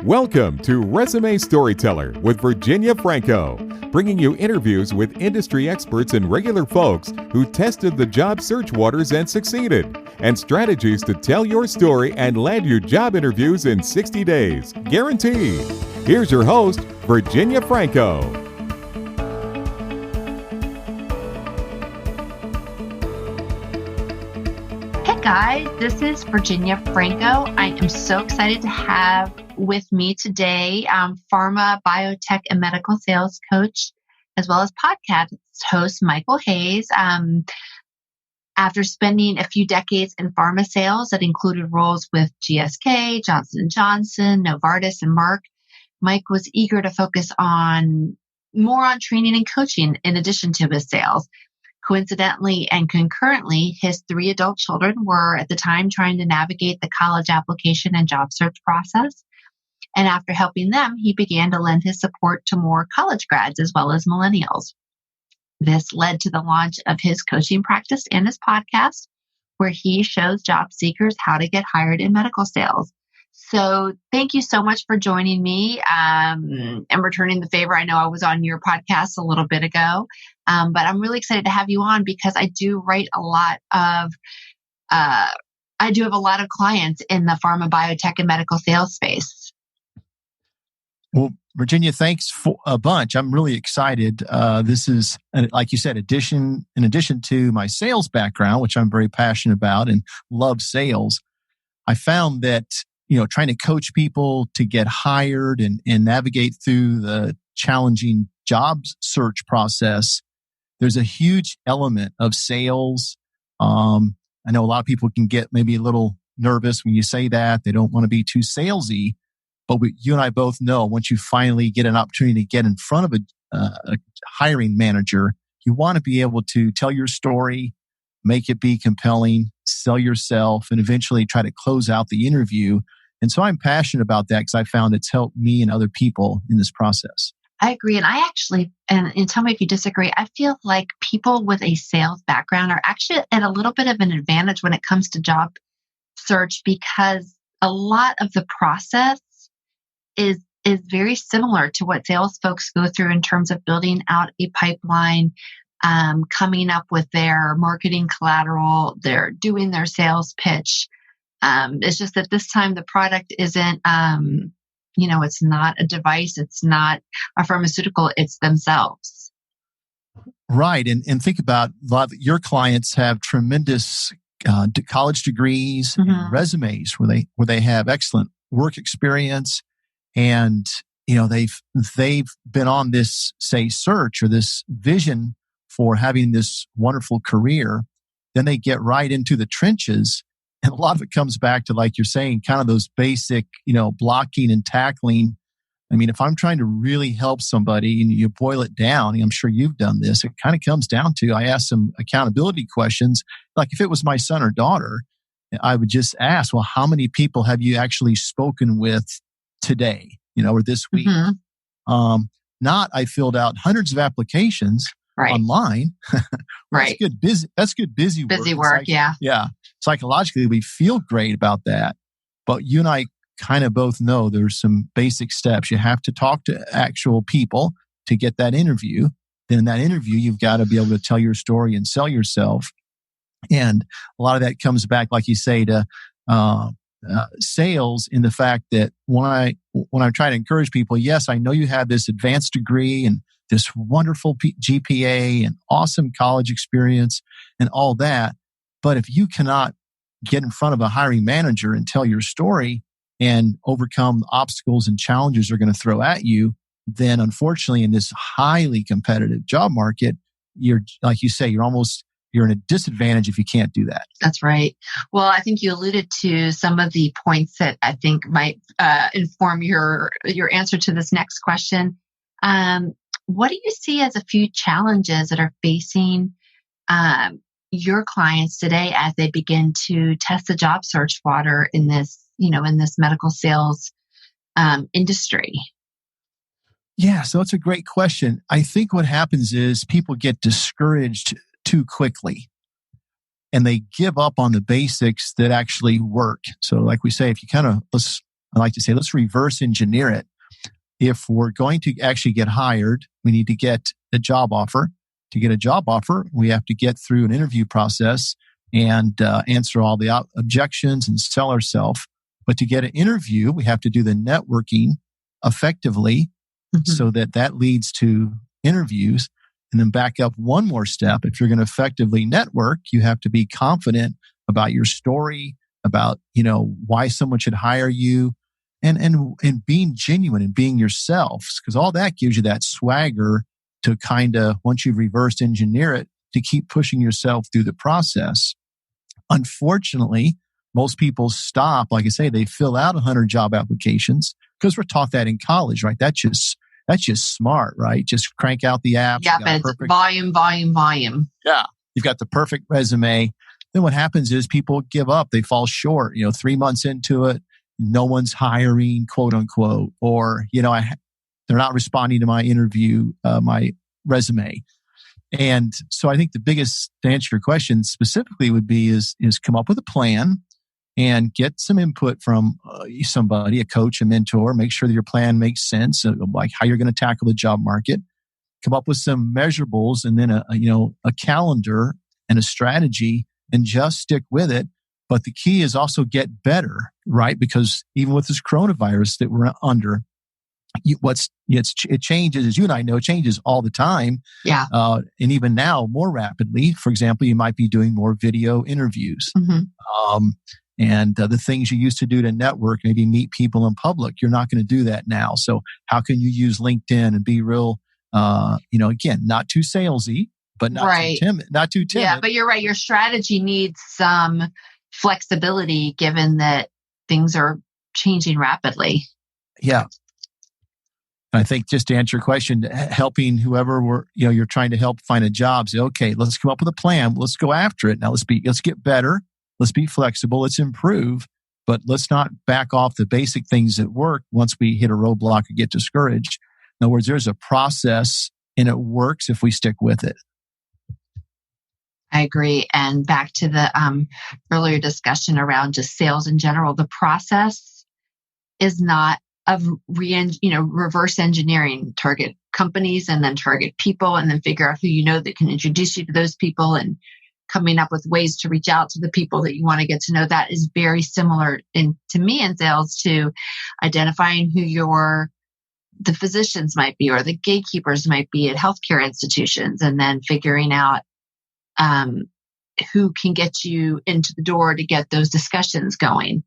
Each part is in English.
Welcome to Resume Storyteller with Virginia Franco, bringing you interviews with industry experts and regular folks who tested the job search waters and succeeded, and strategies to tell your story and land you job interviews in 60 days, guaranteed. Here's your host, Virginia Franco. Hey guys, this is Virginia Franco. I am so excited to have with me today Pharma, Biotech, and medical sales coach, as well as podcast host Michael Hayes. After spending a few decades in pharma sales that included roles with GSK, Johnson & Johnson, Novartis, and Merck, Mike was eager to focus more on training and coaching in addition to his sales. Coincidentally and concurrently, his 3 adult children were at the time trying to navigate the college application and job search process. And after helping them, he began to lend his support to more college grads as well as millennials. This led to the launch of his coaching practice and his podcast, where he shows job seekers how to get hired in medical sales. So thank you so much for joining me and returning the favor. I know I was on your podcast a little bit ago, but I'm really excited to have you on because I do write I do have a lot of clients in the pharma, biotech, and medical sales space. Well, Virginia, thanks for a bunch. I'm really excited. This is, like you said, in addition to my sales background, which I'm very passionate about and love sales, I found that trying to coach people to get hired and navigate through the challenging job search process, there's a huge element of sales. I know a lot of people can get maybe a little nervous when you say that. They don't want to be too salesy. But you and I both know once you finally get an opportunity to get in front of a hiring manager, you want to be able to tell your story, make it be compelling, sell yourself, and eventually try to close out the interview. And so I'm passionate about that because I found it's helped me and other people in this process. I agree. And I actually, and tell me if you disagree, I feel like people with a sales background are actually at a little bit of an advantage when it comes to job search because a lot of the process is very similar to what sales folks go through in terms of building out a pipeline, coming up with their marketing collateral, they're doing their sales pitch. It's just that this time the product isn't, it's not a device, it's not a pharmaceutical, it's themselves. Right. And think about a lot of your clients have tremendous college degrees and resumes where they have excellent work experience. And, they've been on this, say, search or this vision for having this wonderful career. Then they get right into the trenches. And a lot of it comes back to, like you're saying, kind of those basic, blocking and tackling. I mean, if I'm trying to really help somebody and you boil it down, and I'm sure you've done this, it kind of comes down to, I ask some accountability questions. Like if it was my son or daughter, I would just ask, well, how many people have you actually spoken with today, or this week? Not I filled out hundreds of applications online. Right. That's good busy work. Busy work, yeah. Yeah. Psychologically, we feel great about that. But you and I kind of both know there's some basic steps. You have to talk to actual people to get that interview. Then in that interview, you've got to be able to tell your story and sell yourself. And a lot of that comes back, like you say, to sales in the fact that when I try to encourage people, yes, I know you have this advanced degree and this wonderful GPA and awesome college experience and all that. But if you cannot get in front of a hiring manager and tell your story and overcome obstacles and challenges they're going to throw at you, then unfortunately in this highly competitive job market, you're, like you say, you're in a disadvantage if you can't do that. That's right. Well, I think you alluded to some of the points that I think might inform your answer to this next question. What do you see as a few challenges that are facing your clients today as they begin to test the job search water in this medical sales industry? Yeah, so it's a great question. I think what happens is people get discouraged too quickly and they give up on the basics that actually work. So like we say, if you kind of, I like to say, let's reverse engineer it. If we're going to actually get hired, we need to get a job offer. To get a job offer, we have to get through an interview process and answer all the objections and sell ourselves. But to get an interview, we have to do the networking effectively so that leads to interviews. And then back up one more step. If you're going to effectively network, you have to be confident about your story, about, why someone should hire you, and being genuine and being yourself, because all that gives you that swagger to kind of, once you've reversed engineer it, to keep pushing yourself through the process. Unfortunately, most people stop. Like I say, they fill out 100 job applications because we're taught that in college, right? That's just smart, right? Just crank out the apps. Yeah, but it's volume. Yeah. You've got the perfect resume. Then what happens is people give up. They fall short. 3 months into it, no one's hiring, quote unquote, or, they're not responding to my interview, my resume. And so I think the biggest, to answer your question specifically, would be is come up with a plan and get some input from somebody, a coach, a mentor. Make sure that your plan makes sense, like how you're going to tackle the job market. Come up with some measurables, and then a calendar and a strategy, and just stick with it. But the key is also get better, right? Because even with this coronavirus that we're under, it changes, as you and I know, changes all the time. Yeah. And even now, more rapidly. For example, you might be doing more video interviews. And the things you used to do to network, maybe meet people in public, you're not going to do that now. So how can you use LinkedIn and be real, again, not too salesy, but not too timid. Yeah, but you're right. Your strategy needs some flexibility given that things are changing rapidly. Yeah. I think, just to answer your question, helping whoever you're trying to help find a job, say, okay, let's come up with a plan. Let's go after it. Now let's get better. Let's be flexible. Let's improve, but let's not back off the basic things that work once we hit a roadblock or get discouraged. In other words, there's a process and it works if we stick with it. I agree. And back to the earlier discussion around just sales in general, the process is not of reverse engineering, target companies and then target people, and then figure out who that can introduce you to those people, and coming up with ways to reach out to the people that you want to get to know. That is very similar to me in sales to identifying who the physicians might be or the gatekeepers might be at healthcare institutions, and then figuring out who can get you into the door to get those discussions going.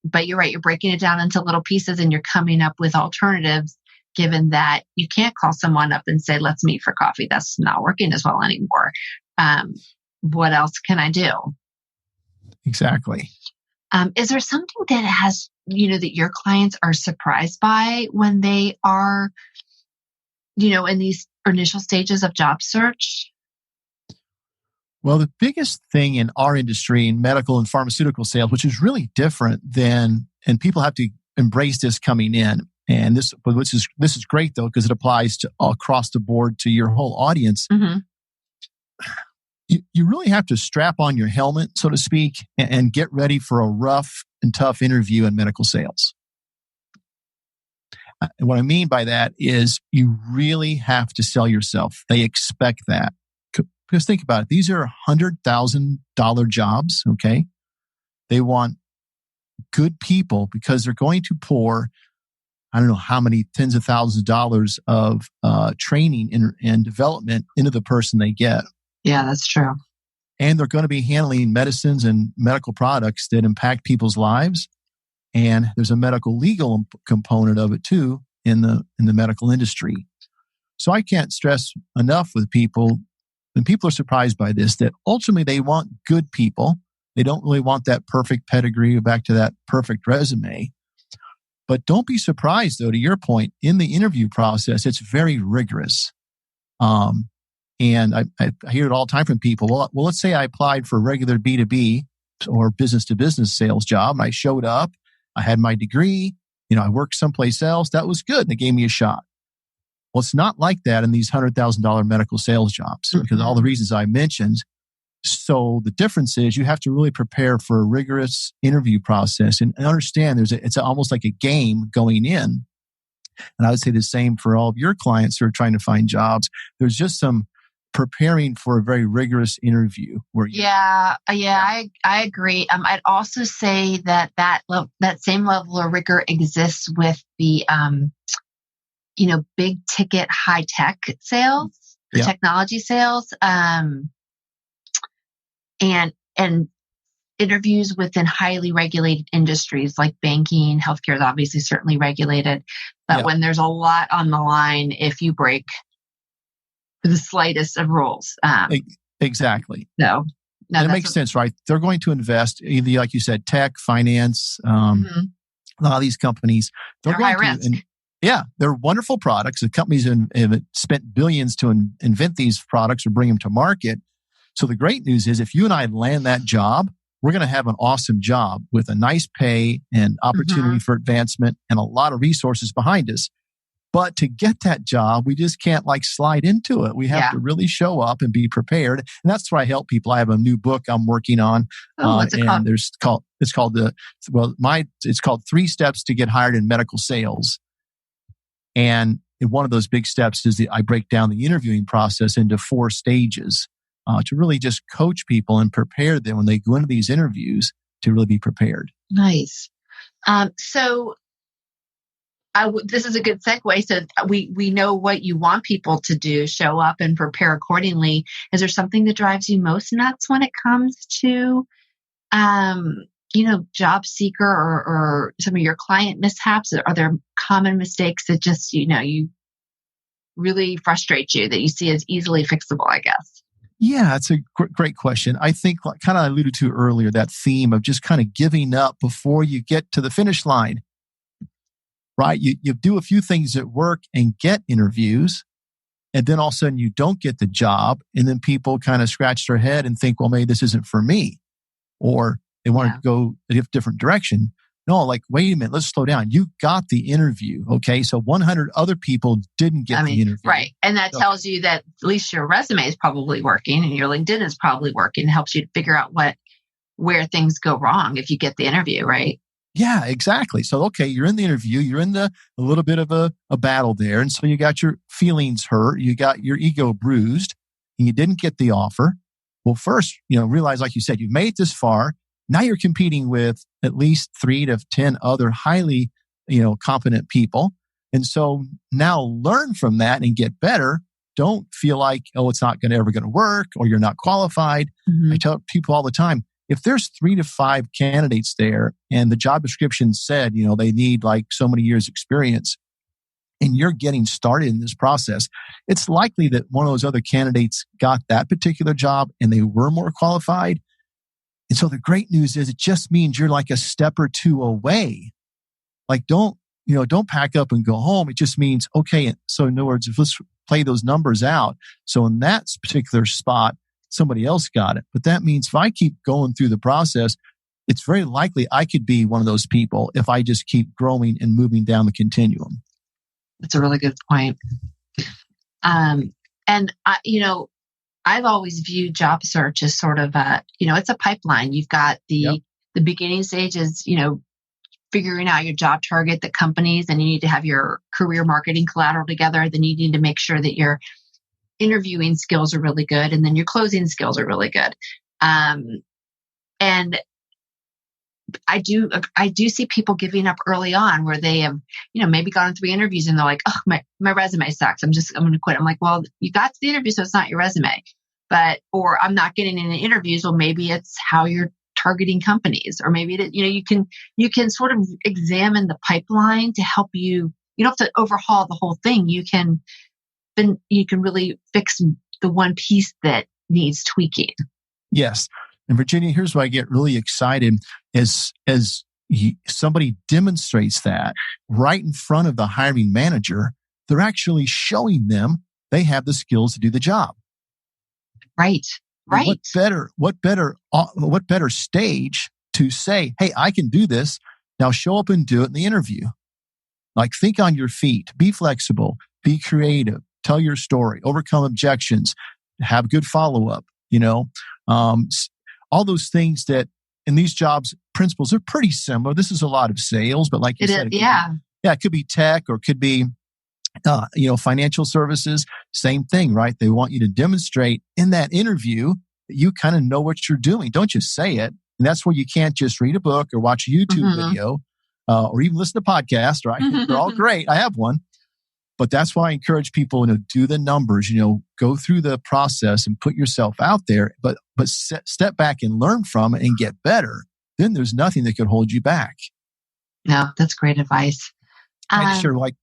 But you're right, you're breaking it down into little pieces and you're coming up with alternatives, given that you can't call someone up and say, let's meet for coffee. That's not working as well anymore. What else can I do? Exactly. Is there something that has, that your clients are surprised by when they are, in these initial stages of job search? Well, the biggest thing in our industry, in medical and pharmaceutical sales, which is really different than, and people have to embrace this coming in. And this is great though, because it applies to across the board to your whole audience. Mm-hmm. You really have to strap on your helmet, so to speak, and get ready for a rough and tough interview in medical sales. And what I mean by that is you really have to sell yourself. They expect that. Because think about it. These are $100,000 jobs, okay? They want good people because they're going to pour, I don't know how many tens of thousands of dollars of training and development into the person they get. Yeah, that's true. And they're going to be handling medicines and medical products that impact people's lives. And there's a medical legal component of it too in the medical industry. So I can't stress enough with people, when people are surprised by this, that ultimately they want good people. They don't really want that perfect pedigree, back to that perfect resume. But don't be surprised, though, to your point, in the interview process, it's very rigorous. And I hear it all the time from people. Well, let's say I applied for a regular B2B or business-to-business sales job, and I showed up. I had my degree. I worked someplace else. That was good. They gave me a shot. Well, it's not like that in these $100,000 medical sales jobs, because all the reasons I mentioned. So the difference is you have to really prepare for a rigorous interview process and understand it's almost like a game going in. And I would say the same for all of your clients who are trying to find jobs. There's just some preparing for a very rigorous interview. I agree. I'd also say that same level of rigor exists with the big ticket high tech sales, the technology sales, and interviews within highly regulated industries like banking, healthcare is obviously certainly regulated, but when there's a lot on the line, if you break the slightest of rules. Exactly. No, it makes sense, right? They're going to invest either, like you said, tech, finance, a lot of these companies. They're high risk. They're wonderful products. The companies have spent billions to invent these products or bring them to market. So the great news is if you and I land that job, we're going to have an awesome job with a nice pay and opportunity for advancement and a lot of resources behind us. But to get that job, we just can't slide into it. We have to really show up and be prepared. And that's where I help people. I have a new book I'm working on. What's it called? It's called 3 Steps to Get Hired in Medical Sales. And one of those big steps is I break down the interviewing process into 4 stages to really just coach people and prepare them when they go into these interviews to really be prepared. Nice. This is a good segue. So we know what you want people to do, show up and prepare accordingly. Is there something that drives you most nuts when it comes to, job seeker or some of your client mishaps? Are there common mistakes that just, you really frustrate you that you see as easily fixable, I guess? Yeah, it's a great question. I think kind of alluded to earlier, that theme of just kind of giving up before you get to the finish line. Right? You do a few things at work and get interviews, and then all of a sudden you don't get the job, and then people kind of scratch their head and think, well, maybe this isn't for me, or they want to go a different direction. No, wait a minute, let's slow down. You got the interview, okay? So 100 other people didn't get the interview. Right. And that tells you that at least your resume is probably working and your LinkedIn is probably working. It helps you to figure out where things go wrong if you get the interview, right? Yeah, exactly. So, okay, you're in the interview, you're in a little bit of a battle there. And so you got your feelings hurt, you got your ego bruised, and you didn't get the offer. Well, first, realize, like you said, you've made it this far. Now you're competing with at least 3 to 10 other highly, competent people. And so now learn from that and get better. Don't feel like, it's not ever going to work or you're not qualified. I tell people all the time, if there's 3 to 5 candidates there and the job description said, they need so many years experience and you're getting started in this process, it's likely that one of those other candidates got that particular job and they were more qualified. And so the great news is it just means you're a step or 2 away. Don't pack up and go home. It just means, okay. So in other words, let's play those numbers out. So in that particular spot, somebody else got it. But that means if I keep going through the process, it's very likely I could be one of those people if I just keep growing and moving down the continuum. That's a really good point. I've always viewed job search as sort of it's a pipeline. You've got the beginning stages, figuring out your job target, the companies, and you need to have your career marketing collateral together. Then you need to make sure that your interviewing skills are really good, and then your closing skills are really good. And I do see people giving up early on where they have, maybe gone 3 interviews and they're like, oh, my resume sucks. I'm going to quit. I'm like, well, you got to the interview, so it's not your resume. Or I'm not getting any interviews. Well, maybe it's how you're targeting companies, or maybe you can sort of examine the pipeline to help you. You don't have to overhaul the whole thing. You can really fix the one piece that needs tweaking. Yes. And Virginia, here's why I get really excited as somebody demonstrates that right in front of the hiring manager, they're actually showing them they have the skills to do the job. Right. What better stage to say, hey, I can do this. Now show up and do it in the interview. Think on your feet, be flexible, be creative, tell your story, overcome objections, have good follow-up, all those things that in these jobs, principles are pretty similar. This is a lot of sales, but like you said, it could be tech or it could be, financial services. Same thing, right? They want you to demonstrate in that interview that you kind of know what you're doing. Don't just say it. And that's where you can't just read a book or watch a YouTube video or even listen to podcasts, right? They're all great. I have one. But that's why I encourage people to do the numbers, go through the process and put yourself out there, but step back and learn from it and get better. Then there's nothing that could hold you back. No, that's great advice. Can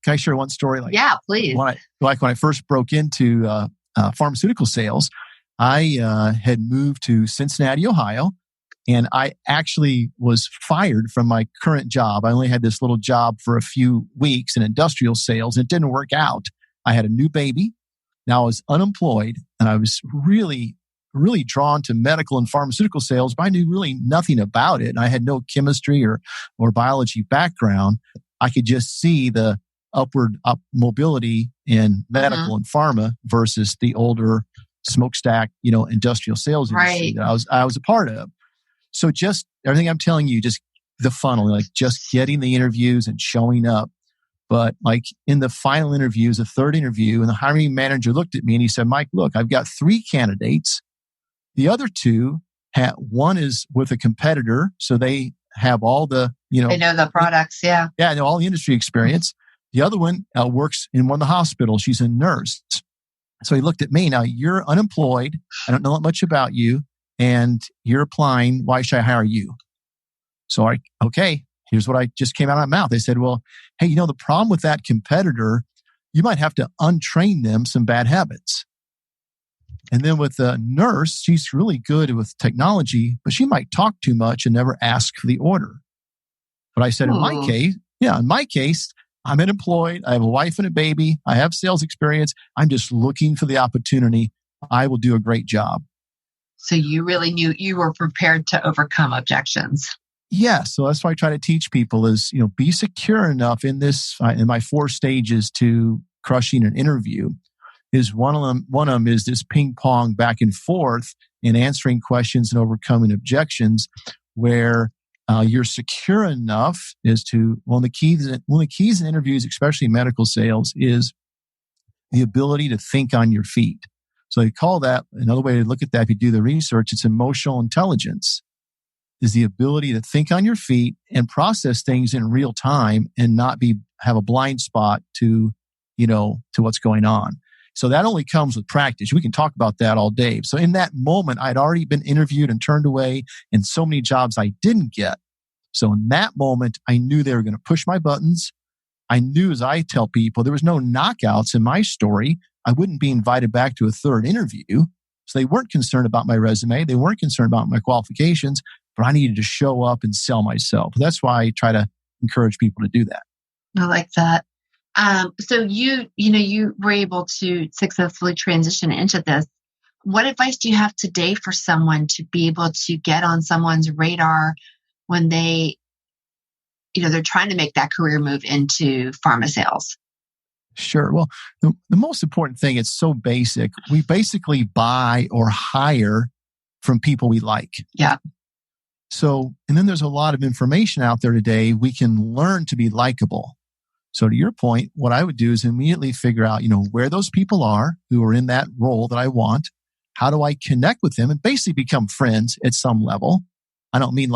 I share one story? Yeah, please. When I first broke into pharmaceutical sales, I had moved to Cincinnati, Ohio, and I actually was fired from my current job. I only had this little job for a few weeks in industrial sales. And it didn't work out. I had a new baby. Now I was unemployed, and I was really, really drawn to medical and pharmaceutical sales, but I knew really nothing about it. And I had no chemistry or biology background. I could just see the upward mobility in medical and pharma versus the older smokestack, industrial sales industry that I was a part of. So just everything I'm telling you, just the funnel, just getting the interviews and showing up. But in the final interviews, the third interview, and the hiring manager looked at me and he said, Mike, look, I've got 3 candidates. The other 2, one is with a competitor. So they have all the, they know the products. Yeah. Yeah. Know all the industry experience. The other one works in one of the hospitals. She's a nurse. So he looked at me. Now you're unemployed. I don't know that much about you. And you're applying. Why should I hire you? So here's what I just came out of my mouth. They said, well, hey, the problem with that competitor, you might have to untrain them some bad habits. And then with the nurse, she's really good with technology, but she might talk too much and never ask for the order. But I said, in my case, I'm unemployed. I have a wife and a baby. I have sales experience. I'm just looking for the opportunity. I will do a great job. So you really knew you were prepared to overcome objections. Yeah. So that's why I try to teach people is, be secure enough in this, in my 4 stages to crushing an interview. Is one of them is this ping pong back and forth in answering questions and overcoming objections where you're secure enough as to, one of the keys in interviews, especially medical sales, is the ability to think on your feet. So they call that, another way to look at that, if you do the research, it's emotional intelligence, is the ability to think on your feet and process things in real time and not have a blind spot to what's going on. So that only comes with practice. We can talk about that all day. So in that moment, I'd already been interviewed and turned away in so many jobs I didn't get. So in that moment, I knew they were going to push my buttons. I knew, as I tell people, there was no knockouts in my story. I wouldn't be invited back to a third interview. So they weren't concerned about my resume. They weren't concerned about my qualifications, but I needed to show up and sell myself. That's why I try to encourage people to do that. I like that. So you were able to successfully transition into this. What advice do you have today for someone to be able to get on someone's radar when they're trying to make that career move into pharma sales? Sure. Well, the most important thing, it's so basic. We basically buy or hire from people we like. Yeah. So, and then there's a lot of information out there today. We can learn to be likable. So to your point, what I would do is immediately figure out, where those people are who are in that role that I want. How do I connect with them and basically become friends at some level? I don't mean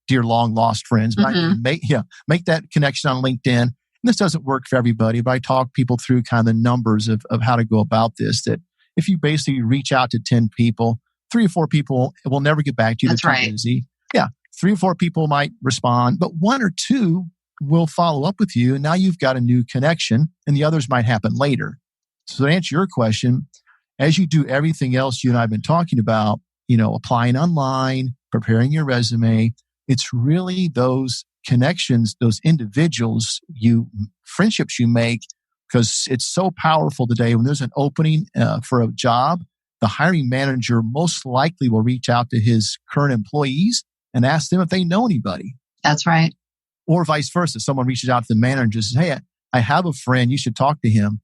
dear long lost friends, but I can make that connection on LinkedIn. And this doesn't work for everybody, but I talk people through kind of the numbers of how to go about this. That if you basically reach out to 10 people, 3 or 4 people will never get back to you. That's right. Busy. Yeah. 3 or 4 people might respond, but 1 or 2 will follow up with you. And now you've got a new connection, and the others might happen later. So to answer your question, as you do everything else you and I have been talking about, applying online, preparing your resume, it's really those connections, those individuals, friendships you make, because it's so powerful today. When there's an opening for a job, the hiring manager most likely will reach out to his current employees and ask them if they know anybody. That's right. Or vice versa. Someone reaches out to the manager and says, hey, I have a friend. You should talk to him.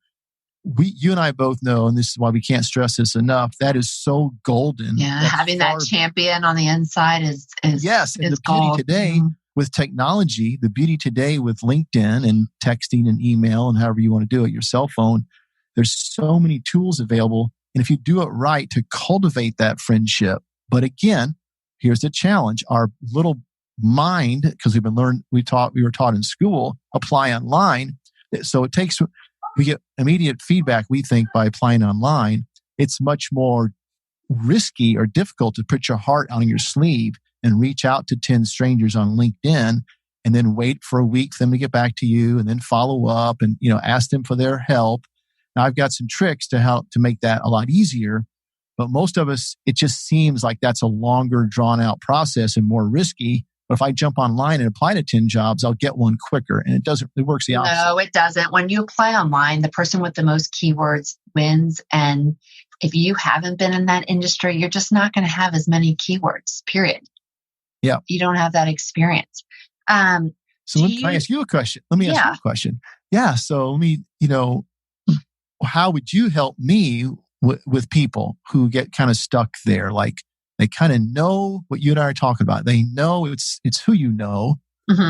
you and I both know, and this is why we can't stress this enough, that is so golden. Yeah, having that champion on the inside is yes, and is the beauty gold. today with technology, the beauty today with LinkedIn and texting and email and however you want to do it, your cell phone, there's so many tools available. And if you do it right to cultivate that friendship, but again, here's the challenge: our little mind, because we were taught in school, apply online. So we get immediate feedback, we think, by applying online. It's much more risky or difficult to put your heart on your sleeve and reach out to 10 strangers on LinkedIn and then wait for a week for them to get back to you and then follow up and, ask them for their help. Now, I've got some tricks to help to make that a lot easier, but most of us, it just seems like that's a longer, drawn out process and more risky. But if I jump online and apply to 10 jobs, I'll get one quicker. And it works the opposite. No, it doesn't. When you apply online, the person with the most keywords wins. And if you haven't been in that industry, you're just not going to have as many keywords, period. Yeah. You don't have that experience. So can I ask you a question? Let me ask you a question. Yeah. So how would you help me with people who get kind of stuck there? Like, they kind of know what you and I are talking about. They know it's who you know,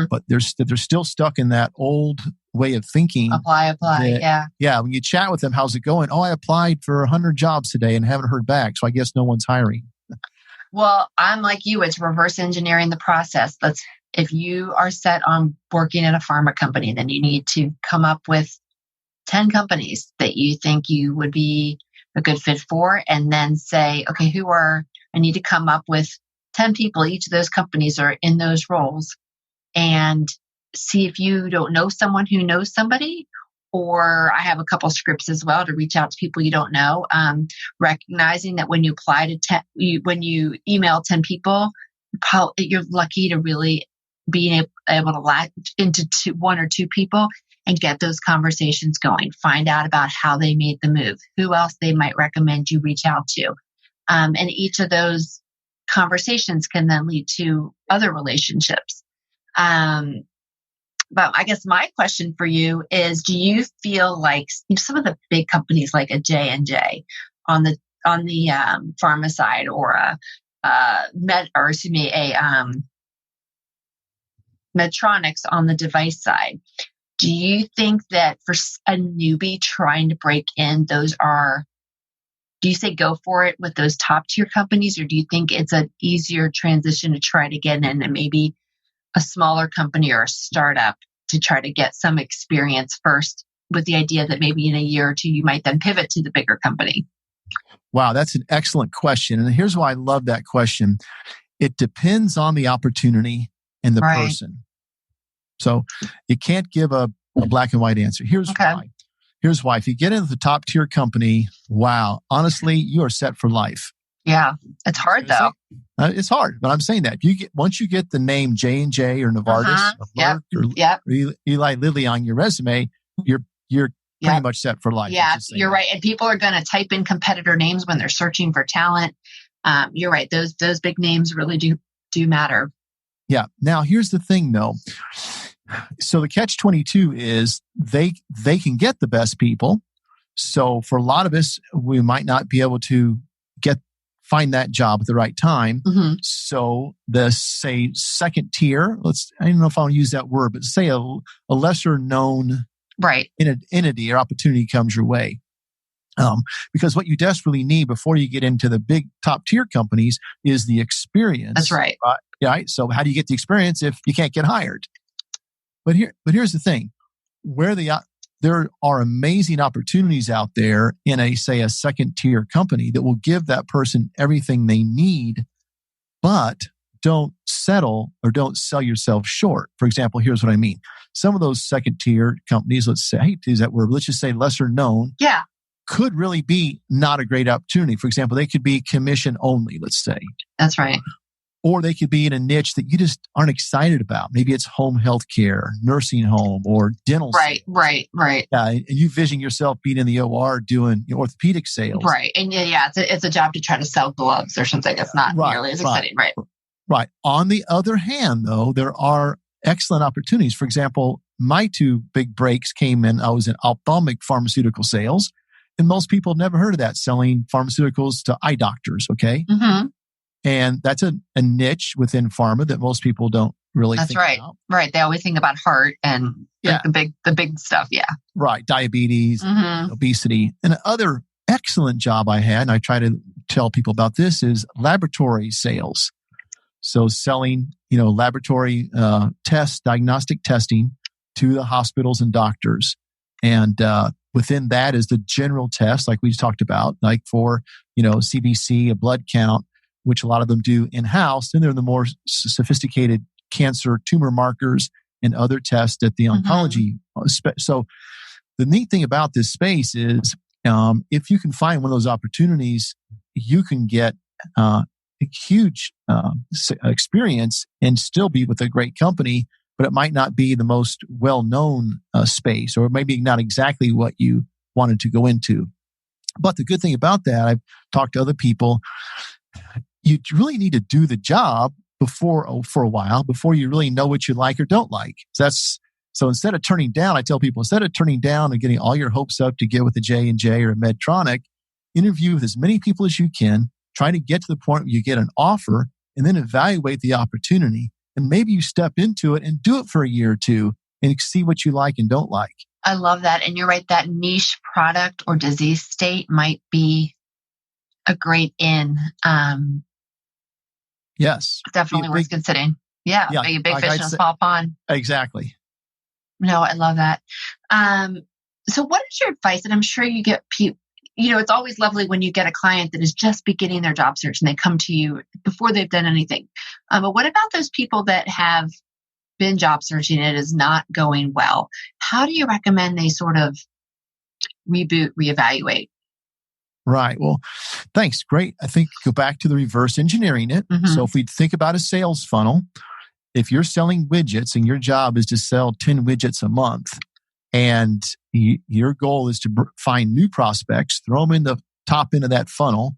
but they're still stuck in that old way of thinking. Apply. Yeah. When you chat with them, how's it going? Oh, I applied for 100 jobs today and haven't heard back. So I guess no one's hiring. Well, I'm like you. It's reverse engineering the process. If you are set on working at a pharma company, then you need to come up with 10 companies that you think you would be a good fit for, and then say, okay, I need to come up with 10 people. Each of those companies are in those roles, and see if you don't know someone who knows somebody. Or I have a couple scripts as well to reach out to people you don't know. Recognizing that when you apply to when you email 10 people, you're lucky to really be able to latch into one or two people and get those conversations going. Find out about how they made the move, who else they might recommend you reach out to. And each of those conversations can then lead to other relationships. But I guess my question for you is: do you feel like some of the big companies, like a J&J on the pharma side, or Medtronics on the device side, do you think that for a newbie trying to break in, do you say go for it with those top tier companies, or do you think it's an easier transition to try to get in and maybe a smaller company or a startup to try to get some experience first, with the idea that maybe in a year or two you might then pivot to the bigger company? Wow, that's an excellent question. And here's why I love that question. It depends on the opportunity and the person. So you can't give a black and white answer. Here's why. Here's why. If you get into the top tier company, wow, honestly, you are set for life. Yeah, it's hard though. It's hard, but I'm saying that once you get the name J&J or Novartis or Merck or Eli Lilly on your resume, you're pretty much set for life. Yeah, you're right. And people are going to type in competitor names when they're searching for talent. You're right. Those big names really do matter. Yeah. Now, here's the thing, though. So the catch-22 is they can get the best people. So for a lot of us, we might not be able to find that job at the right time. Mm-hmm. So the, say, second tier, I don't know if I want to use that word, but say a lesser known entity or opportunity comes your way. Because what you desperately need before you get into the big top tier companies is the experience. That's right. Right. So how do you get the experience if you can't get hired? But here's the thing: there are amazing opportunities out there in a second tier company that will give that person everything they need, but don't settle or don't sell yourself short. For example, here's what I mean. Some of those second tier companies, let's just say lesser known, could really be not a great opportunity. For example, they could be commission only, let's say. That's right. Or they could be in a niche that you just aren't excited about. Maybe it's home health care, nursing home, or dental sales. Right. Yeah, and you vision yourself being in the OR doing orthopedic sales. Right. And it's a job to try to sell gloves or something. It's not nearly as exciting. Right. On the other hand, though, there are excellent opportunities. For example, my two big breaks came in. I was in ophthalmic pharmaceutical sales, And most people have never heard of that, selling pharmaceuticals to eye doctors. Okay. Mm-hmm. And that's a niche within pharma that most people don't really That's think right. about. Right. They always think about heart and like the big stuff. Yeah. Right. Diabetes, Mm-hmm. obesity. And another excellent job I had, and I try to tell people about this, is laboratory sales. So selling, laboratory tests, diagnostic testing to the hospitals and doctors. And within that is the general test, like we talked about, like for, CBC, a blood count, which a lot of them do in-house. Then there are the more sophisticated cancer tumor markers and other tests at the oncology. So the neat thing about this space is if you can find one of those opportunities, you can get a huge experience and still be with a great company, but it might not be the most well-known space, or maybe not exactly what you wanted to go into. But the good thing about that, I've talked to other people, you really need to do the job for a while before you really know what you like or don't like. So instead of turning down, I tell people, instead of turning down and getting all your hopes up to get with a J&J or a Medtronic, interview with as many people as you can, try to get to the point where you get an offer, and then evaluate the opportunity. And maybe you step into it and do it for a year or two and see what you like and don't like. I love that. And you're right, that niche product or disease state might be a great in. Yes. Definitely worth considering. Yeah. Like a big fish in a small pond. Exactly. No, I love that. So what is your advice? And I'm sure you get people, it's always lovely when you get a client that is just beginning their job search and they come to you before they've done anything. But what about those people that have been job searching and it is not going well? How do you recommend they sort of reboot, reevaluate? Right. Well, thanks. Great. I think go back to the reverse engineering it. Mm-hmm. So if we think about a sales funnel, if you're selling widgets and your job is to sell 10 widgets a month, and your goal is to find new prospects, throw them in the top end of that funnel,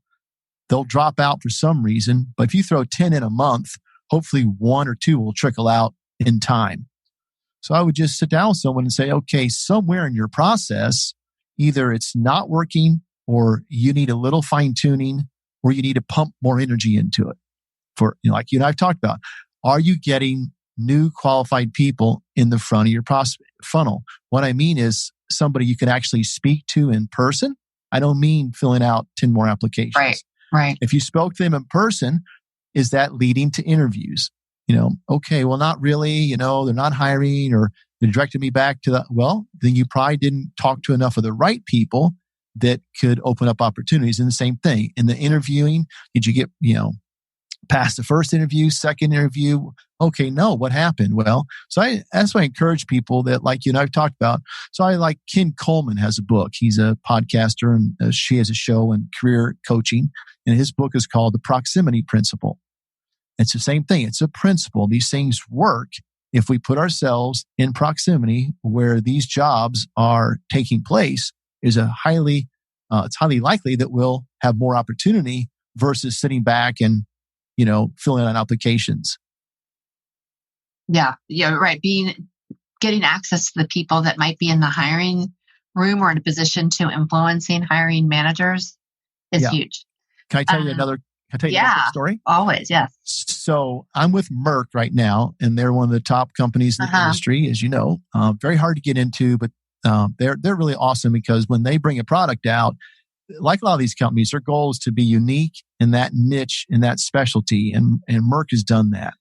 they'll drop out for some reason. But if you throw 10 in a month, hopefully 1 or 2 will trickle out in time. So I would just sit down with someone and say, okay, somewhere in your process, either it's not working, or you need a little fine tuning, or you need to pump more energy into it. For, like you and I've talked about, are you getting new qualified people in the front of your prospect funnel? What I mean is somebody you can actually speak to in person. I don't mean filling out 10 more applications. Right. If you spoke to them in person, is that leading to interviews? Okay, well, not really, they're not hiring, or they directed me back to that. Well, then you probably didn't talk to enough of the right people that could open up opportunities. And the same thing in the interviewing, did you get, past the first interview, second interview? Okay, no, what happened? Well, that's why I encourage people that, like I've talked about. So I like Ken Coleman has a book. He's a podcaster, and she has a show and career coaching. And his book is called The Proximity Principle. It's the same thing. It's a principle. These things work if we put ourselves in proximity where these jobs are taking place. It's highly likely that we'll have more opportunity versus sitting back and filling out applications. Yeah, right. Getting access to the people that might be in the hiring room or in a position to influencing hiring managers is huge. Can I tell you another quick story? Always, yes. So I'm with Merck right now, and they're one of the top companies in the industry, as you know. Very hard to get into, but they're really awesome because when they bring a product out, like a lot of these companies, their goal is to be unique in that niche, in that specialty, and Merck has done that.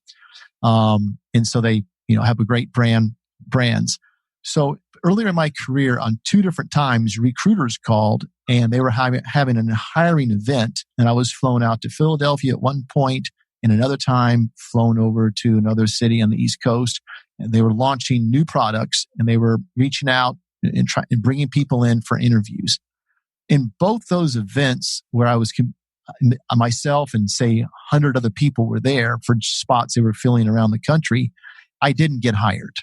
And so they, have a great brands. So earlier in my career, on 2 different times, recruiters called and they were having a hiring event, and I was flown out to Philadelphia at one point, and another time flown over to another city on the East Coast, and they were launching new products, and they were reaching out and bringing people in for interviews. In both those events where I was myself and say 100 other people were there for spots they were filling around the country, I didn't get hired.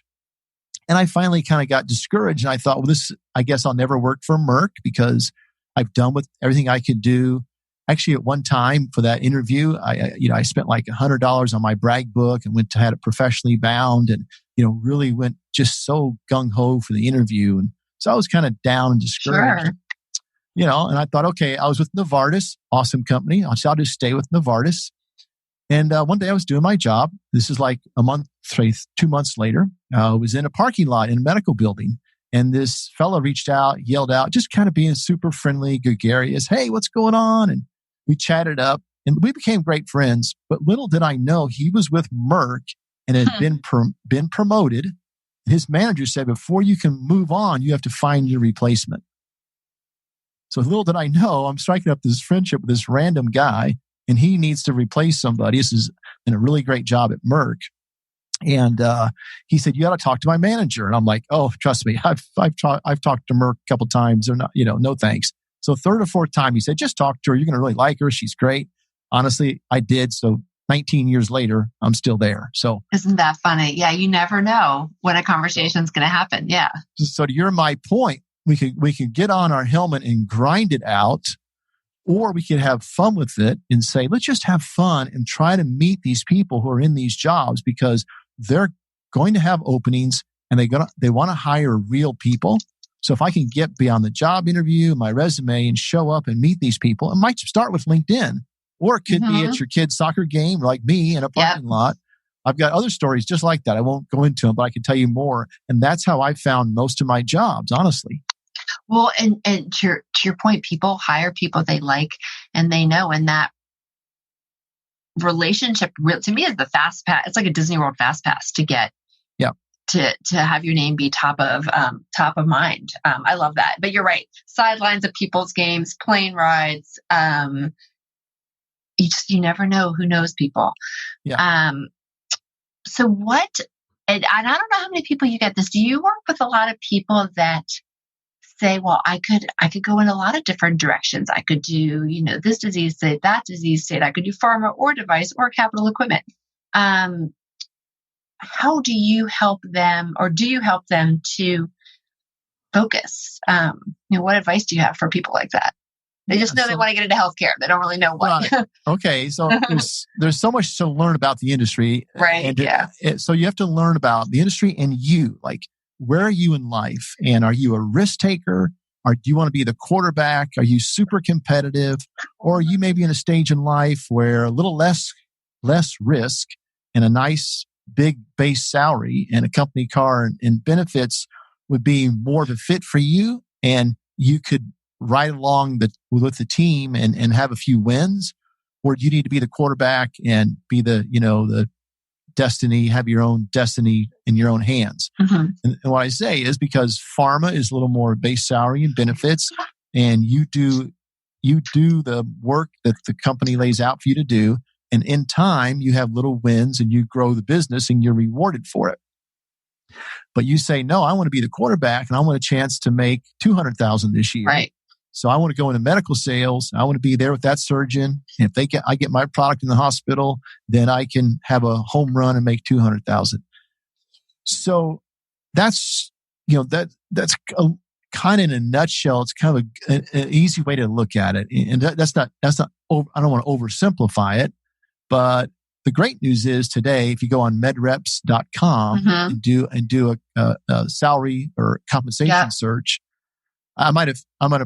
And I finally kind of got discouraged, and I thought, well, I guess I'll never work for Merck because I've done with everything I could do. Actually, at one time for that interview, I spent like $100 on my brag book and had it professionally bound, and really went just so gung ho for the interview. And so I was kind of down and discouraged. Sure. And I thought, okay, I was with Novartis, awesome company. I'll just stay with Novartis. And one day I was doing my job. This is like 2 months later. I was in a parking lot in a medical building. And this fellow reached out, yelled out, just kind of being super friendly, gregarious. Hey, what's going on? And we chatted up and we became great friends. But little did I know he was with Merck and had been promoted. His manager said, before you can move on, you have to find your replacement. So little did I know, I'm striking up this friendship with this random guy, and he needs to replace somebody. This is in a really great job at Merck. And he said, you got to talk to my manager. And I'm like, oh, trust me, I've talked to Merck a couple of times. They're not, no thanks. So third or fourth time, he said, just talk to her. You're going to really like her. She's great. Honestly, I did. So 19 years later, I'm still there. So isn't that funny? Yeah, you never know when a conversation is going to happen. Yeah. So to my point, we could get on our helmet and grind it out, or we could have fun with it and say, let's just have fun and try to meet these people who are in these jobs, because they're going to have openings and they want to hire real people. So if I can get beyond the job interview, my resume, and show up and meet these people, it might start with LinkedIn, or it could be at your kid's soccer game, like me, in a parking lot. I've got other stories just like that. I won't go into them, but I can tell you more. And that's how I found most of my jobs, honestly. Well, and to your point, people hire people they like and they know, and that relationship to me is the fast pass. It's like a Disney World fast pass to get to have your name be top of mind. I love that. But you're right. Sidelines of people's games, plane rides. You never know who knows people. Yeah. So what? And I don't know how many people you get this. Do you work with a lot of people that say, well, I could go in a lot of different directions. I could do, this disease state, that disease state. I could do pharma or device or capital equipment. How do you help them, or do you help them to focus? What advice do you have for people like that? They just know they want to get into healthcare. They don't really know what. Right. Okay. So there's so much to learn about the industry. Right. So you have to learn about the industry and you, like, where are you in life? And are you a risk taker? Or do you want to be the quarterback? Are you super competitive? Or are you maybe in a stage in life where a little less risk and a nice big base salary and a company car and benefits would be more of a fit for you, and you could ride along with the team and have a few wins? Or do you need to be the quarterback and be the destiny, have your own destiny in your own hands? Mm-hmm. And what I say is because pharma is a little more base salary and benefits, and you do the work that the company lays out for you to do. And in time, you have little wins and you grow the business and you're rewarded for it. But you say, no, I want to be the quarterback and I want a chance to make $200,000 this year. Right. So I want to go into medical sales. I want to be there with that surgeon. And if I get my product in the hospital, then I can have a home run and make $200,000. So that's kind of in a nutshell. It's kind of an easy way to look at it. And that's not. I don't want to oversimplify it, but the great news is today, if you go on medreps.com and do a salary or compensation search, I might have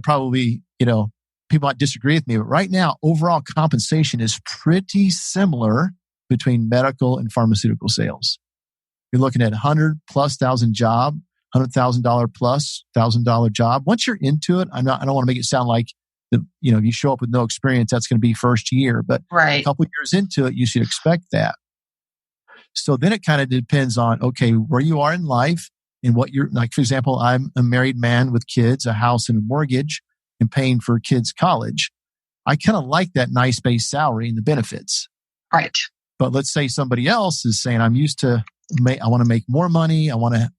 probably, people might disagree with me, but right now, overall compensation is pretty similar between medical and pharmaceutical sales. You're looking at 100,000+ job, $100,000 plus $1,000 job. Once you're into it, I don't want to make it sound like you show up with no experience, that's going to be first year, but a couple of years into it, you should expect that. So then it kind of depends on, okay, where you are in life and what you're like. For example, I'm a married man with kids, a house and a mortgage, and paying for kids' college. I kind of like that nice base salary and the benefits. Right. But let's say somebody else is saying, I'm used to, I want to make more money. I want it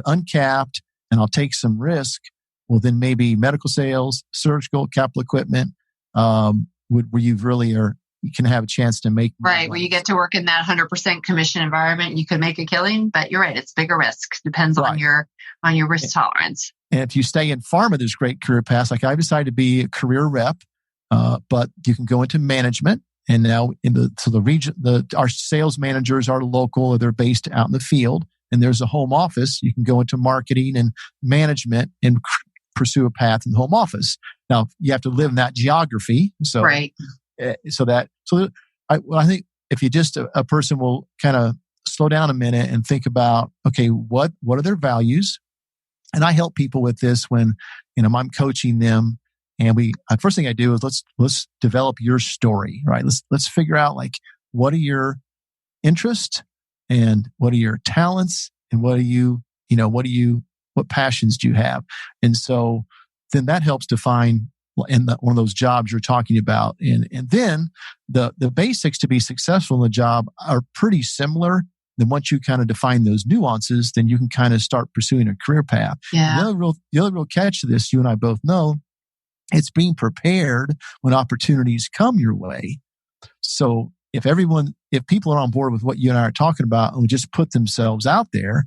uncapped and I'll take some risk. Well, then maybe medical sales, surgical, capital equipment, where you really you can have a chance to make more money. Where you get to work in that 100% commission environment. You could make a killing, but you're right. It's bigger risk. Depends on your risk tolerance. And if you stay in pharma, there's great career paths. Like I decided to be a career rep, but you can go into management. And now the region, our sales managers are local, or they're based out in the field. And there's a home office. You can go into marketing and management and pursue a path in the home office. Now you have to live in that geography. So, right. I think if you just, a person will kind of slow down a minute and think about, okay, what are their values? And I help people with this when, I'm coaching them. And first thing I do is let's develop your story, right? Let's figure out like, what are your interests and what are your talents and what passions do you have? And so then that helps define one of those jobs you're talking about. And then the basics to be successful in the job are pretty similar. Then once you kind of define those nuances, then you can kind of start pursuing a career path. Yeah. The other real catch to this, you and I both know, it's being prepared when opportunities come your way. So if people are on board with what you and I are talking about and just put themselves out there,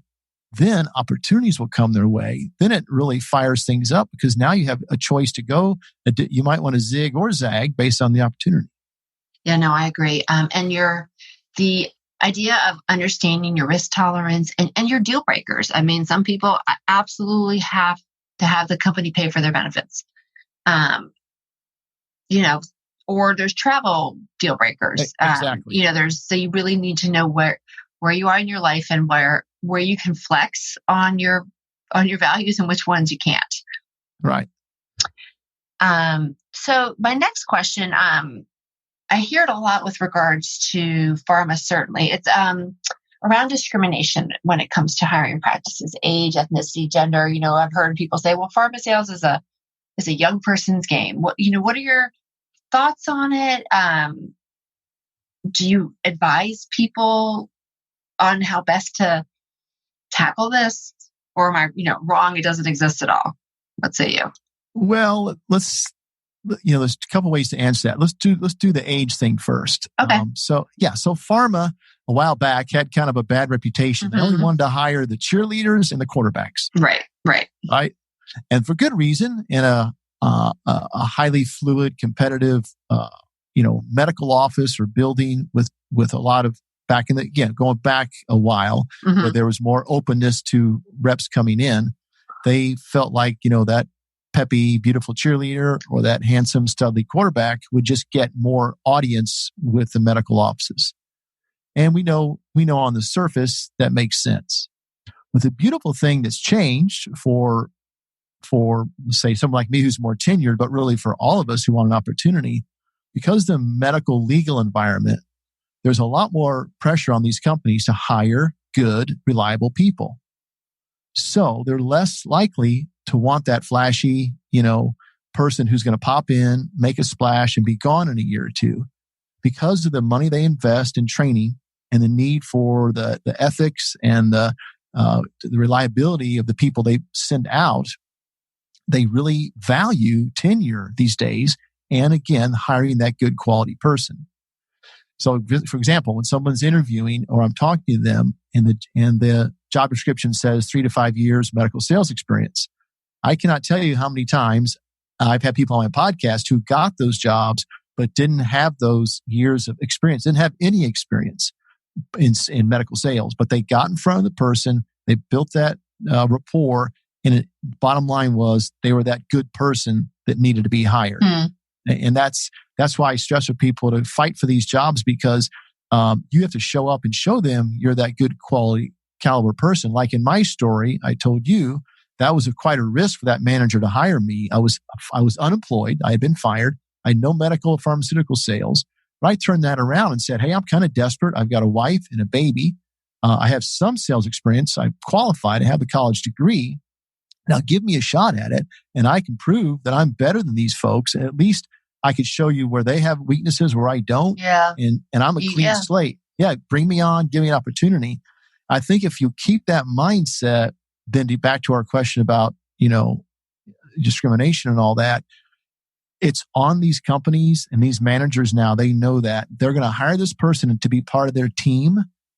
then opportunities will come their way. Then it really fires things up because now you have a choice to go. You might want to zig or zag based on the opportunity. Yeah, no, I agree. And the idea of understanding your risk tolerance and your deal breakers. I mean, some people absolutely have to have the company pay for their benefits. Or there's travel deal breakers. Exactly. So you really need to know where you are in your life and where you can flex on your values and which ones you can't. Right. So my next question, I hear it a lot with regards to pharma. Certainly, it's around discrimination when it comes to hiring practices, age, ethnicity, gender. I've heard people say, "Well, pharma sales is a young person's game." What are your thoughts on it? Do you advise people on how best to tackle this, or am I, wrong? It doesn't exist at all. What say you? Well, there's a couple ways to answer that. Let's do the age thing first. Okay. So pharma a while back had kind of a bad reputation. Mm-hmm. They only wanted to hire the cheerleaders and the quarterbacks. Right. And for good reason. In a highly fluid, competitive, medical office or building with a lot of going back a while, mm-hmm. where there was more openness to reps coming in. They felt like, that peppy, beautiful cheerleader or that handsome, studly quarterback would just get more audience with the medical offices. And we know on the surface that makes sense. But the beautiful thing that's changed for say someone like me who's more tenured, but really for all of us who want an opportunity, because the medical legal environment, there's a lot more pressure on these companies to hire good, reliable people. So they're less likely to want that flashy, person who's going to pop in, make a splash, and be gone in a year or two. Because of the money they invest in training and the need for the ethics and the reliability of the people they send out, they really value tenure these days. And again, hiring that good quality person. So, for example, when someone's interviewing or I'm talking to them and the job description says 3 to 5 years medical sales experience, I cannot tell you how many times I've had people on my podcast who got those jobs but didn't have those years of experience, didn't have any experience in medical sales, but they got in front of the person, they built that rapport, and bottom line was they were that good person that needed to be hired. Mm. And that's why I stress with people to fight for these jobs, because you have to show up and show them you're that good quality caliber person. Like in my story, I told you that was quite a risk for that manager to hire me. I was unemployed. I had been fired. I had no medical or pharmaceutical sales. But I turned that around and said, hey, I'm kind of desperate. I've got a wife and a baby. I have some sales experience. I'm qualified. I have a college degree. Now give me a shot at it, and I can prove that I'm better than these folks. And at least I could show you where they have weaknesses, where I don't. Yeah. And I'm a clean slate. Yeah, bring me on, give me an opportunity. I think if you keep that mindset, then back to our question about, discrimination and all that, it's on these companies and these managers now. They know that they're going to hire this person to be part of their team,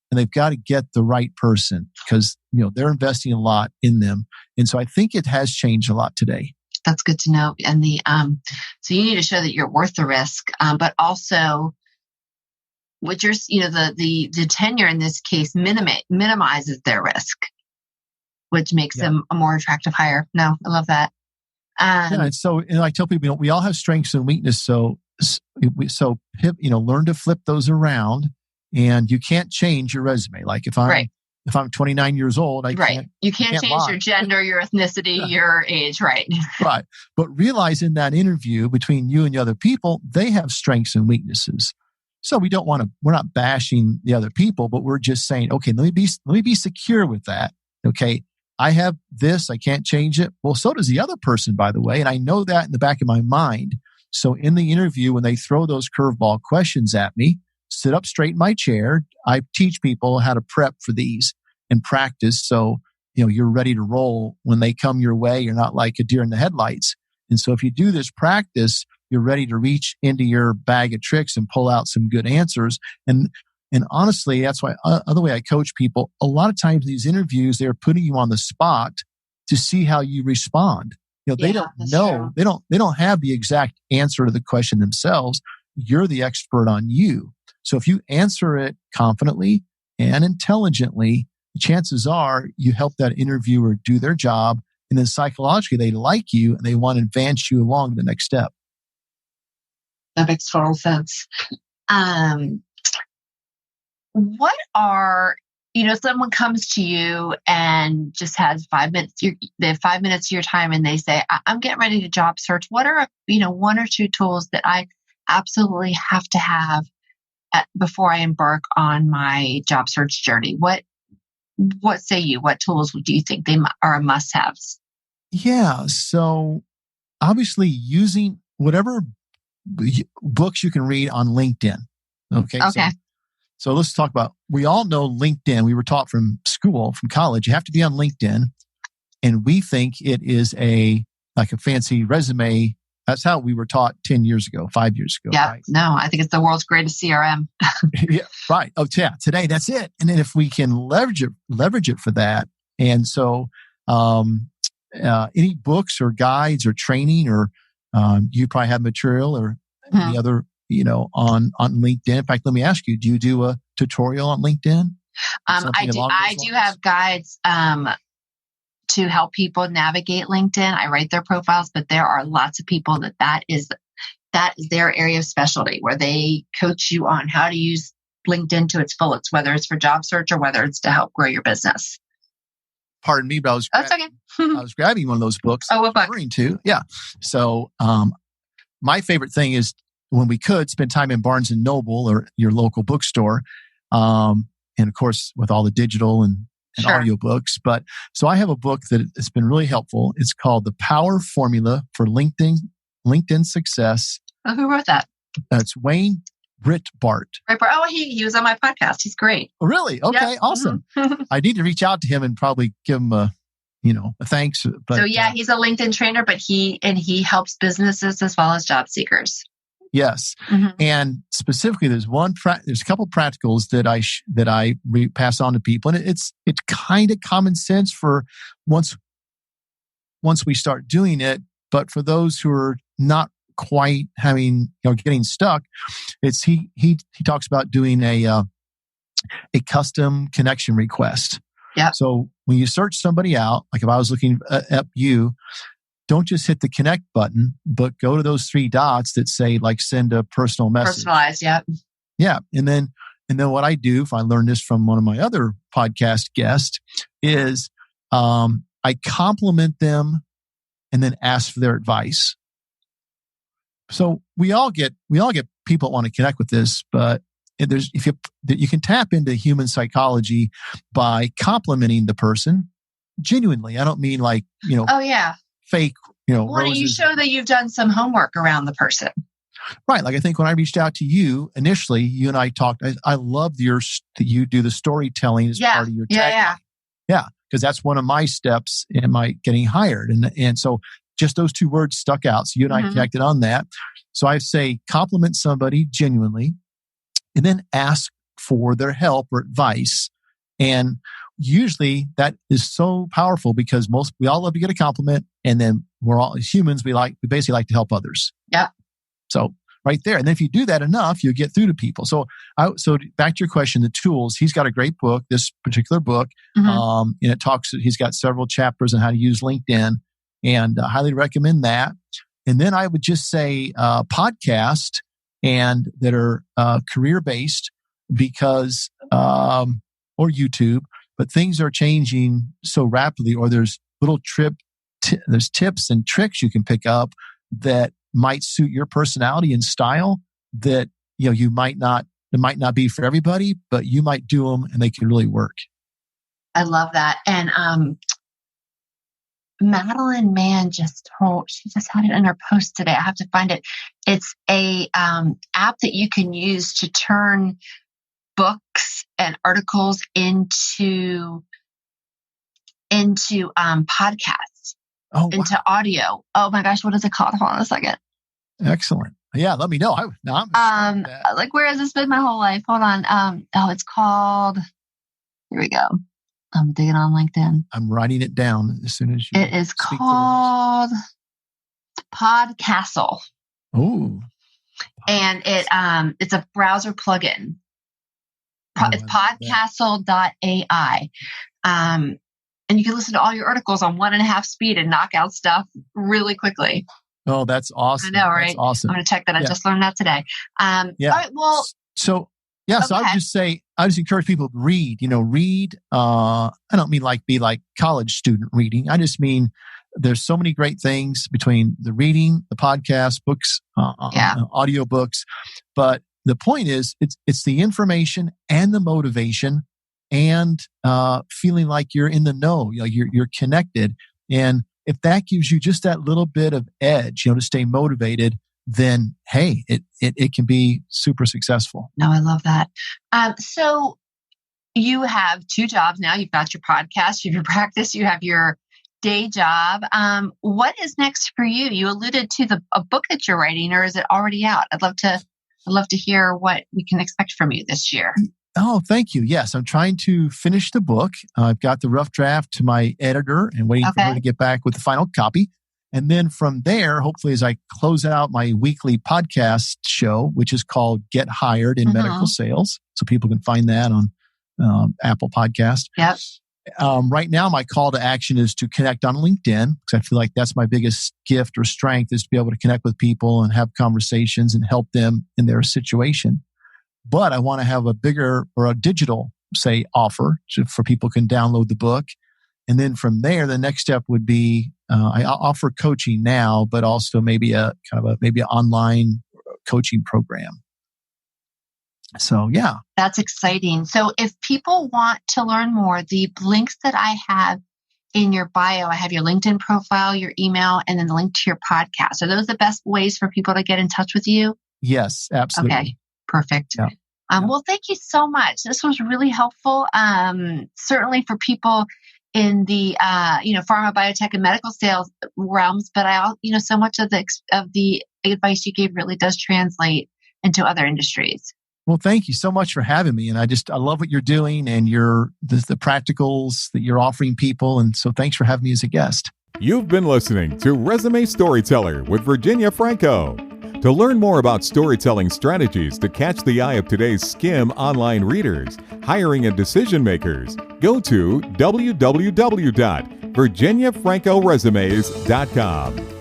and they've got to get the right person because, they're investing a lot in them. And so I think it has changed a lot today. That's good to know. And so you need to show that you're worth the risk, but also with your, the tenure in this case minimizes their risk, which makes them a more attractive hire. No, I love that. And so, I tell people, we all have strengths and weaknesses. Learn to flip those around, and you can't change your resume. Like if I'm 29 years old, you can't change your gender, your ethnicity, your age, right? Right. But realize in that interview between you and the other people, they have strengths and weaknesses. So we're not bashing the other people, but we're just saying, okay, let me be secure with that. Okay. I have this, I can't change it. Well, so does the other person, by the way. And I know that in the back of my mind. So in the interview, when they throw those curveball questions at me, sit up straight in my chair. I teach people how to prep for these and practice. So, you're ready to roll when they come your way. You're not like a deer in the headlights. And so if you do this practice, you're ready to reach into your bag of tricks and pull out some good answers. And honestly, that's why other way I coach people, a lot of times these interviews, they're putting you on the spot to see how you respond. They don't know. True. They don't have the exact answer to the question themselves. You're the expert on you. So if you answer it confidently and intelligently, chances are you help that interviewer do their job. And then psychologically, they like you and they want to advance you along to the next step. That makes total sense. What are, someone comes to you and just has 5 minutes, they have 5 minutes of your time and they say, I'm getting ready to job search. What are, one or two tools that I absolutely have to have before I embark on my job search journey? What say you? What tools do you think they are must-haves? Yeah. So obviously using whatever books you can read on LinkedIn. Okay. So let's talk about, we all know LinkedIn. We were taught from school, from college, you have to be on LinkedIn. And we think it is like a fancy resume. That's how we were taught 10 years ago, 5 years ago. Yeah. Right? No, I think it's the world's greatest CRM. Yeah. Right. Oh, yeah. Today, that's it. And then if we can leverage it for that. And so, any books or guides or training or, you probably have material or any other, on LinkedIn. In fact, let me ask you, do you do a tutorial on LinkedIn? I do have guides to help people navigate LinkedIn. I write their profiles, but there are lots of people that is their area of specialty where they coach you on how to use LinkedIn to its fullest, whether it's for job search or whether it's to help grow your business. Pardon me, but I was grabbing one of those books. Oh, what book? Yeah. So, my favorite thing is when we could spend time in Barnes and Noble or your local bookstore. And of course, with all the digital and audio books. But so I have a book that has been really helpful. It's called The Power Formula for LinkedIn Success. Oh, who wrote that? It's Wayne Britt-Bart. Oh, he was on my podcast. He's great. Oh, really? Okay, yep. Awesome. I need to reach out to him and probably give him a thanks. But, so he's a LinkedIn trainer, but he helps businesses as well as job seekers. Yes, and specifically, there's a couple practicals that I pass on to people, and it's kind of common sense for once we start doing it. But for those who are not quite getting stuck, it's he talks about doing a custom connection request. Yeah. So when you search somebody out, like if I was looking at you, don't just hit the connect button, but go to those three dots that say like send a personal message. Personalized, yeah. Yeah. And then what I do, if I learned this from one of my other podcast guests, is I compliment them and then ask for their advice. So we all get people that want to connect with this, but you can tap into human psychology by complimenting the person genuinely. I don't mean like, oh yeah, fake, Well, you show that you've done some homework around the person. Right. Like I think when I reached out to you initially, you and I talked, I love that you do the storytelling as part of your tagline. Yeah. Because that's one of my steps in my getting hired. And so just those two words stuck out. So you and I connected on that. So I say compliment somebody genuinely and then ask for their help or advice. And usually that is so powerful because we all love to get a compliment, and then we're all as humans, we basically like to help others. Yeah. So right there. And then if you do that enough, you'll get through to people. So back to your question, the tools, he's got a great book, this particular book. And he's got several chapters on how to use LinkedIn. and highly recommend that. And then I would just say podcast and that are career-based because, or YouTube, but things are changing so rapidly, or there's little there's tips and tricks you can pick up that might suit your personality and style that, it might not be for everybody, but you might do them and they can really work. I love that. And Madeline Mann she just had it in her post today. I have to find it. It's a app that you can use to turn books and articles into podcasts, into audio. Oh my gosh, what is it called? Hold on a second. Excellent. Yeah, let me know. Where has this been my whole life? Hold on. It's called. Here we go. I'm digging on LinkedIn. I'm writing it down as soon as you. It is called Podcastle. Oh. And it's a browser plugin. It's podcastle.ai. And you can listen to all your articles on 1.5 speed and knock out stuff really quickly. Oh, that's awesome. I know, right? That's awesome. I'm going to check that. I just learned that today. Yeah. All right, well. So I would just say, I just encourage people to read. Read. I don't mean be like college student reading. I just mean there's so many great things between the reading, the podcast, books, audio books. But the point is, it's the information and the motivation and feeling like you're in the know, you're connected. And if that gives you just that little bit of edge, to stay motivated, then hey, it can be super successful. No, I love that. So you have 2 jobs now. You've got your podcast, you have your practice, you have your day job. What is next for you? You alluded to a book that you're writing, or is it already out? I'd love to hear what we can expect from you this year. Oh, thank you. Yes, I'm trying to finish the book. I've got the rough draft to my editor and waiting for her to get back with the final copy. And then from there, hopefully, as I close out my weekly podcast show, which is called Get Hired in Medical Sales. So people can find that on Apple Podcast. Yep. Right now, my call to action is to connect on LinkedIn, because I feel like that's my biggest gift or strength, is to be able to connect with people and have conversations and help them in their situation. But I want to have a bigger or a digital, offer for people can download the book. And then from there, the next step would be I offer coaching now, but also maybe maybe an online coaching program. So, yeah. That's exciting. So if people want to learn more, the links that I have in your bio, I have your LinkedIn profile, your email, and then the link to your podcast. Are those the best ways for people to get in touch with you? Yes, absolutely. Okay, perfect. Yeah. Well, thank you so much. This was really helpful. Certainly for people in the pharma, biotech, and medical sales realms, but so much of the advice you gave really does translate into other industries. Well, thank you so much for having me. And I love what you're doing and the practicals that you're offering people. And so thanks for having me as a guest. You've been listening to Resume Storyteller with Virginia Franco. To learn more about storytelling strategies to catch the eye of today's SCIM online readers, hiring and decision makers, go to www.virginiafrancoresumes.com.